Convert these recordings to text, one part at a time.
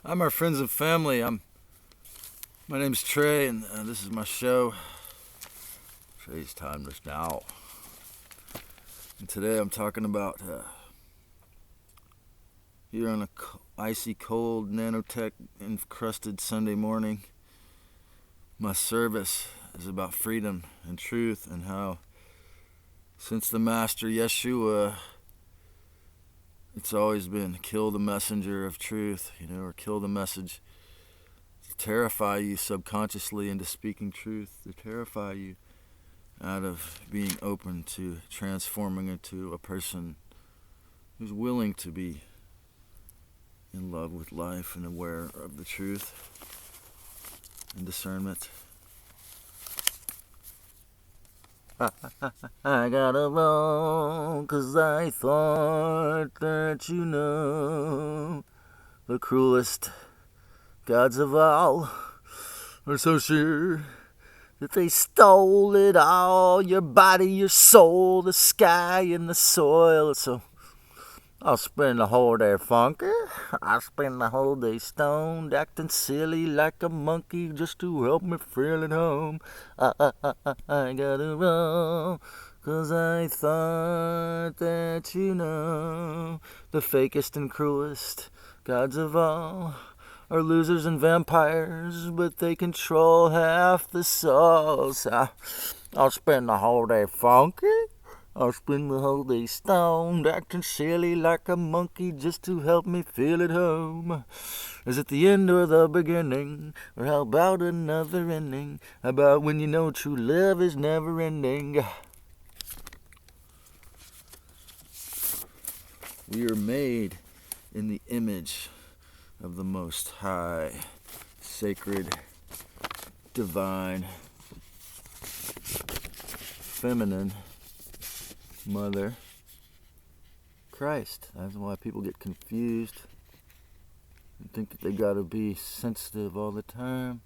Hi, my friends and family. My name's Trey, and this is my show. Trey's Timeless Now. And today I'm talking about here on a icy cold nanotech encrusted Sunday morning. My service is about freedom and truth, and how since the Master Yeshua, it's always been kill the messenger of truth, or kill the message. To terrify you subconsciously into speaking truth, to terrify you out of being open to transforming into a person who's willing to be in love with life and aware of the truth and discernment. I gotta roll 'cause I thought that the cruelest gods of all are so sure that they stole it all, your body, your soul, the sky, and the soil. So I'll spend the whole day funky. I'll spend the whole day stoned, acting silly like a monkey just to help me feel at home. I gotta roll, 'cause I thought that the fakest and cruelest gods of all are losers and vampires, but they control half the souls. I'll spend the whole day funky. I'll spend the whole day stoned, acting silly like a monkey just to help me feel at home. Is it the end or the beginning? Or how about another ending? About when you know true love is never ending? We are made in the image of the Most High, sacred, divine, feminine Mother Christ. That's why people get confused and think that they gotta be sensitive all the time.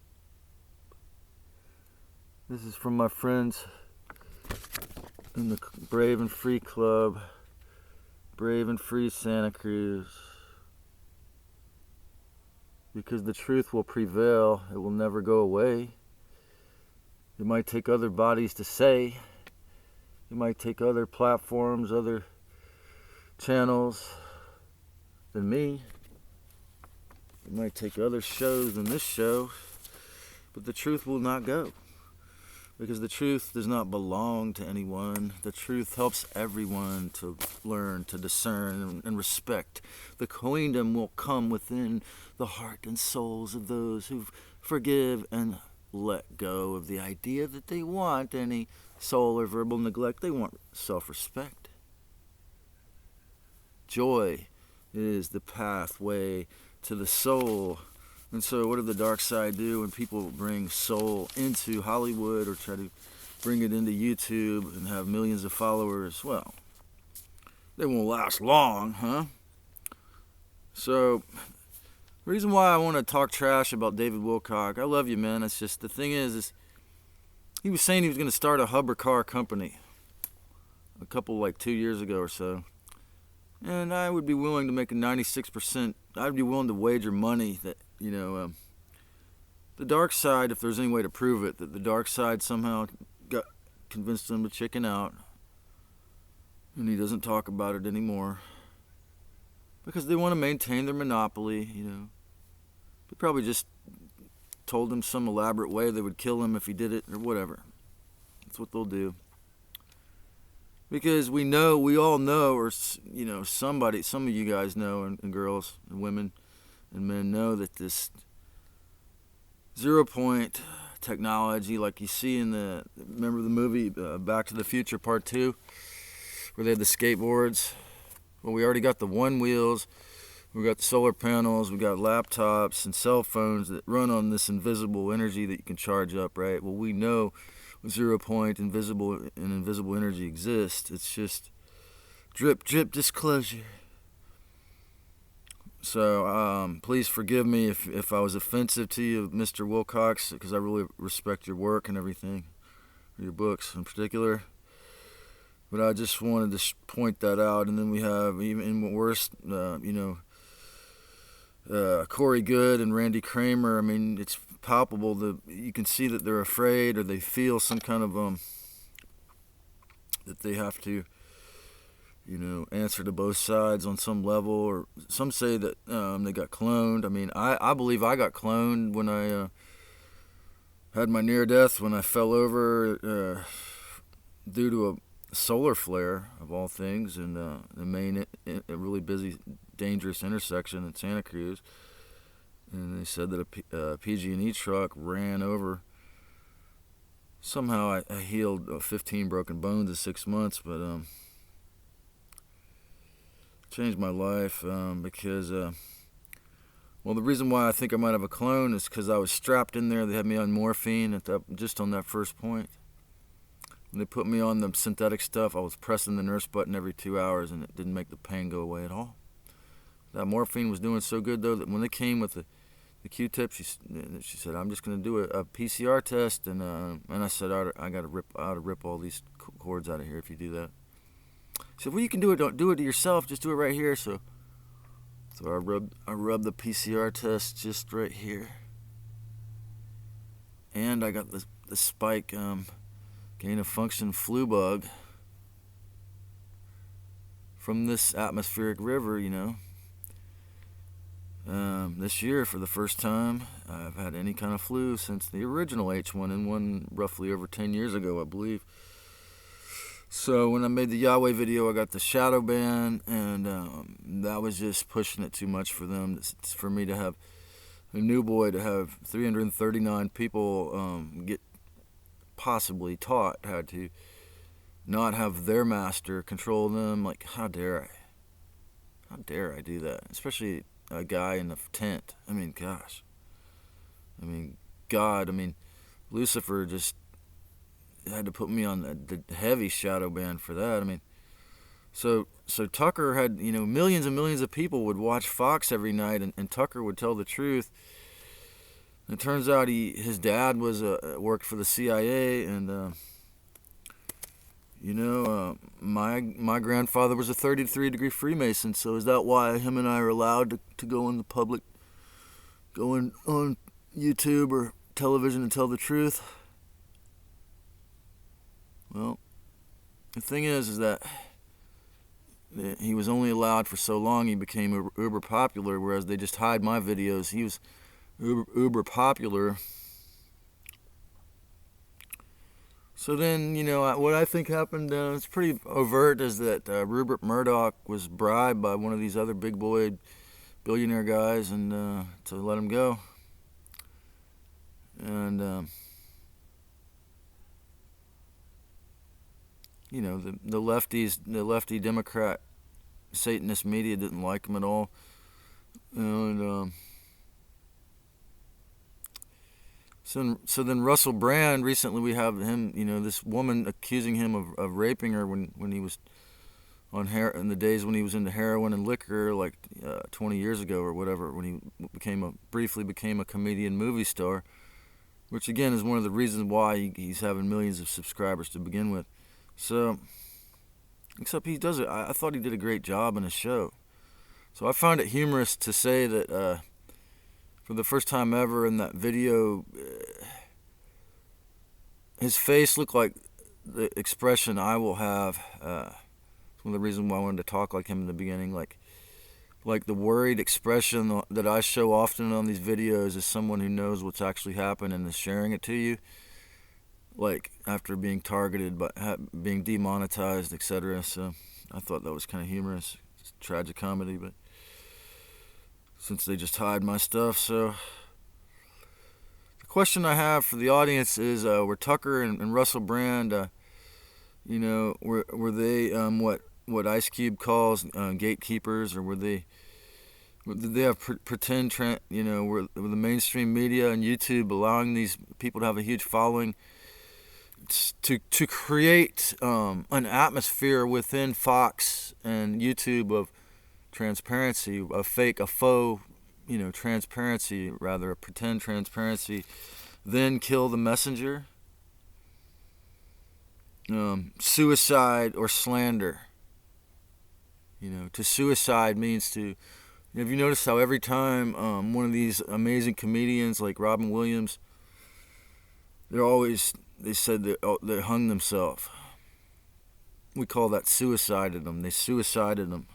This is from my friends in the Brave and Free Club, Brave and Free Santa Cruz. Because the truth will prevail, it will never go away. It might take other bodies to say. It might take other platforms, other channels than me. It might take other shows than this show. But the truth will not go. Because the truth does not belong to anyone. The truth helps everyone to learn, to discern, and respect. The kingdom will come within the heart and souls of those who forgive and let go of the idea that they want any soul or verbal neglect. They want self-respect. Joy is the pathway to the soul. And so what did the dark side do when people bring soul into Hollywood or try to bring it into YouTube and have millions of followers? Well, they won't last long, huh? So, the reason why I want to talk trash about David Wilcock, I love you, man. It's just, the thing is he was saying he was going to start a Hubbard car company a couple, 2 years ago or so. And I would be willing to make a 96%, I'd be willing to wager money that, the dark side, if there's any way to prove it, that the dark side somehow got convinced him to chicken out. And he doesn't talk about it anymore. Because they want to maintain their monopoly, They probably just told him some elaborate way they would kill him if he did it, or whatever. That's what they'll do. Because we all know, or, some of you guys know, and girls, and women, and men know that this 0 point technology, like you see remember the movie Back to the Future Part 2, where they had the skateboards? Well, we already got the one wheels, we got the solar panels, we got laptops and cell phones that run on this invisible energy that you can charge up, right? Well, we know 0 point invisible energy exists. It's just drip disclosure. So please forgive me if I was offensive to you, Mr. Wilcox, because I really respect your work and everything, your books in particular. But I just wanted to point that out. And then we have even worse, Corey Good and Randy Kramer. I mean, it's palpable. You can see that they're afraid, or they feel some kind of that they have to, answer to both sides on some level. Or some say that they got cloned. I mean, I believe I got cloned when I had my near death, when I fell over due to a solar flare of all things, in the main, a really busy, dangerous intersection in Santa Cruz. And they said that a PG&E truck ran over. Somehow I healed 15 broken bones in 6 months, but changed my life because, well, the reason why I think I might have a clone is because I was strapped in there. They had me on morphine just on that first point. When they put me on the synthetic stuff, I was pressing the nurse button every 2 hours, and it didn't make the pain go away at all. That morphine was doing so good, though, that when they came with the Q-tip, she said, "I'm just going to do a PCR test," and I said, "I got to rip all these cords out of here if you do that." She said, "Well, you can do it. Don't do it to yourself. Just do it right here." So I rubbed the PCR test just right here, and I got the spike gain of function flu bug from this atmospheric river, this year, for the first time, I've had any kind of flu since the original H1N1 roughly over 10 years ago, I believe. So when I made the Yahweh video, I got the shadow ban, and that was just pushing it too much for them. For me to have a new boy, to have 339 people get possibly taught how to not have their master control them. Like, how dare I do that? Especially a guy in the tent. I mean, gosh. I mean, God. I mean, Lucifer just had to put me on the heavy shadow ban for that. I mean, so Tucker had, millions and millions of people would watch Fox every night, and Tucker would tell the truth. And it turns out his dad was worked for the CIA, and my grandfather was a 33-degree Freemason. So is that why him and I are allowed to go in the public, go on YouTube or television and tell the truth? Well, the thing is that he was only allowed for so long. He became uber popular, whereas they just hide my videos. He was uber popular. So then, what I think happened, it's pretty overt, is that Rupert Murdoch was bribed by one of these other big boy billionaire guys and to let him go. And the lefty Democrat Satanist media didn't like him at all. And so then Russell Brand, recently we have him, this woman accusing him of raping her when he was in the days when he was into heroin and liquor, like 20 years ago or whatever, when he briefly became a comedian movie star, which again is one of the reasons why he's having millions of subscribers to begin with. So, except he does it. I thought he did a great job in his show. So I found it humorous to say that for the first time ever in that video, his face looked like the expression I will have. It's one of the reasons why I wanted to talk like him in the beginning. Like the worried expression that I show often on these videos is someone who knows what's actually happened and is sharing it to you. Like after being targeted, but being demonetized, etc. So I thought that was kind of humorous. It's tragic comedy, but since they just hide my stuff. So the question I have for the audience is, were Tucker and Russell Brand, were they what Ice Cube calls gatekeepers, or did they have pretend, were the mainstream media and YouTube allowing these people to have a huge following to create an atmosphere within Fox and YouTube of transparency, a faux, transparency, rather a pretend transparency, then kill the messenger? Suicide or slander. To suicide means to Have you noticed how every time one of these amazing comedians like Robin Williams, they said that they hung themselves. We call that suicided them. They suicided them.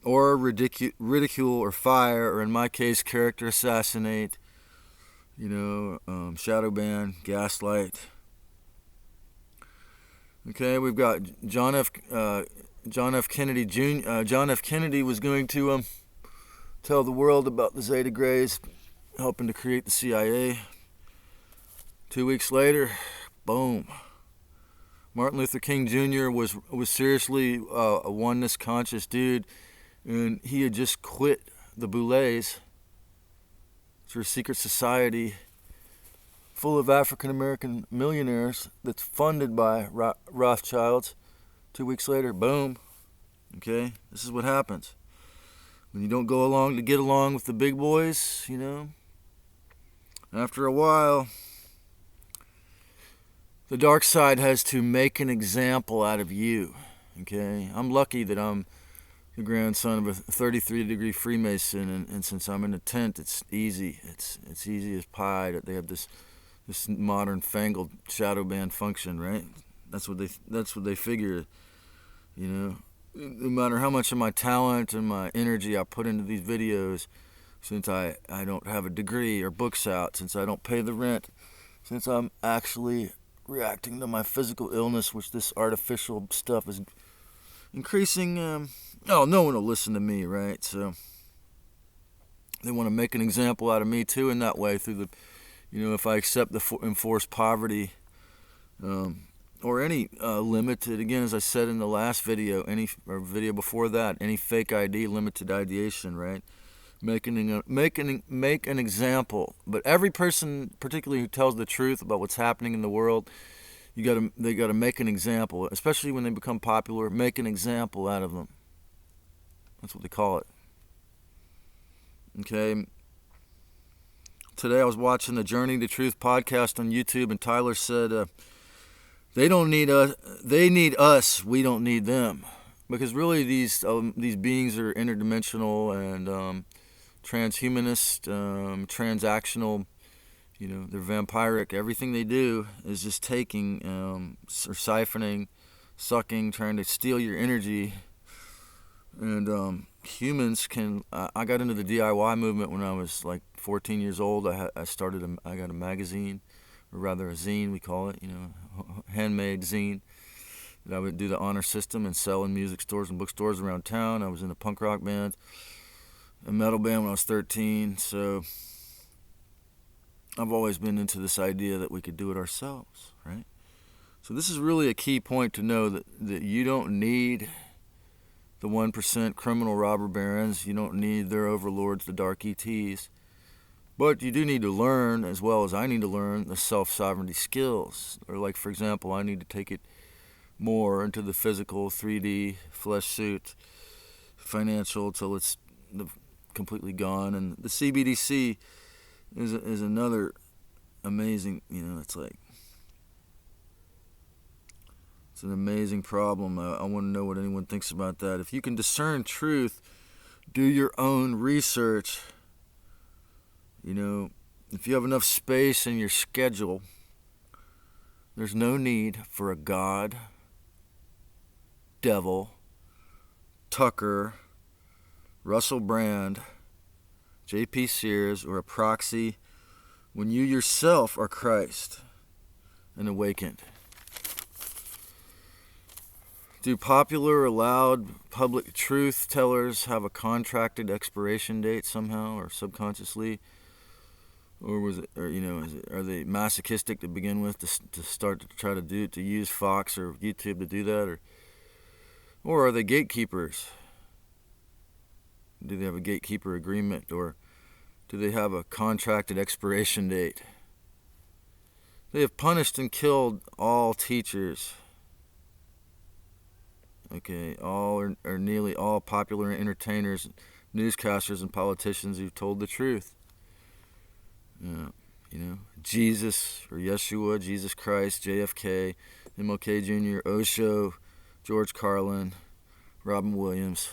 Or ridicule or fire, or in my case, character assassinate. Shadow ban, gaslight. Okay, we've got John F. Kennedy Jr. John F. Kennedy was going to tell the world about the Zeta Greys helping to create the CIA. 2 weeks later, boom. Martin Luther King Jr. was seriously a oneness conscious dude, and he had just quit the Boulets. It's a secret society full of African American millionaires that's funded by Rothschilds. 2 weeks later, boom. Okay, this is what happens when you don't go along to get along with the big boys. After a while, the dark side has to make an example out of you. Okay, I'm lucky that I'm the grandson of a 33-degree Freemason, and since I'm in a tent, it's easy. It's easy as pie that they have this modern fangled shadow band function, right? That's what they figure. No matter how much of my talent and my energy I put into these videos, since I don't have a degree or books out, since I don't pay the rent, since I'm actually reacting to my physical illness, which this artificial stuff is increasing. No one will listen to me, right? So they want to make an example out of me too in that way through the, if I accept the enforced poverty, or any limited, again, as I said in the last video, or video before that, any fake ID, limited ideation, right? Make an example. But every person, particularly who tells the truth about what's happening in the world, they gotta make an example, especially when they become popular. Make an example out of them. That's what they call it. Okay. Today I was watching the Journey to Truth podcast on YouTube, and Tyler said, they don't need us. They need us. We don't need them, because really these beings are interdimensional and transhumanist, transactional. They're vampiric. Everything they do is just taking or siphoning, sucking, trying to steal your energy. And humans can. I got into the DIY movement when I was like 14 years old. I got a magazine, or rather a zine, we call it. Handmade zine that I would do the honor system and sell in music stores and bookstores around town. I was in a punk rock band, a metal band when I was 13. So I've always been into this idea that we could do it ourselves, right? So this is really a key point to know that you don't need the 1% criminal robber barons. You don't need their overlords, the dark ETs. But you do need to learn, as well as I need to learn, the self-sovereignty skills. Or like, for example, I need to take it more into the physical, 3D, flesh suit, financial, till it's completely gone. And the CBDC is another amazing, it's an amazing problem. I want to know what anyone thinks about that. If you can discern truth, do your own research. If you have enough space in your schedule, there's no need for a God, devil, Tucker, Russell Brand, J.P. Sears, or a proxy when you yourself are Christ and awakened. Do popular or loud public truth tellers have a contracted expiration date somehow, or subconsciously? Or are they masochistic to begin with, to start to try to use Fox or YouTube to do that, or are they gatekeepers? Do they have a gatekeeper agreement, or do they have a contracted expiration date? They have punished and killed all teachers. Okay, all or nearly all popular entertainers, newscasters, and politicians who've told the truth. Jesus or Yeshua, Jesus Christ, JFK, MLK Jr., Osho, George Carlin, Robin Williams.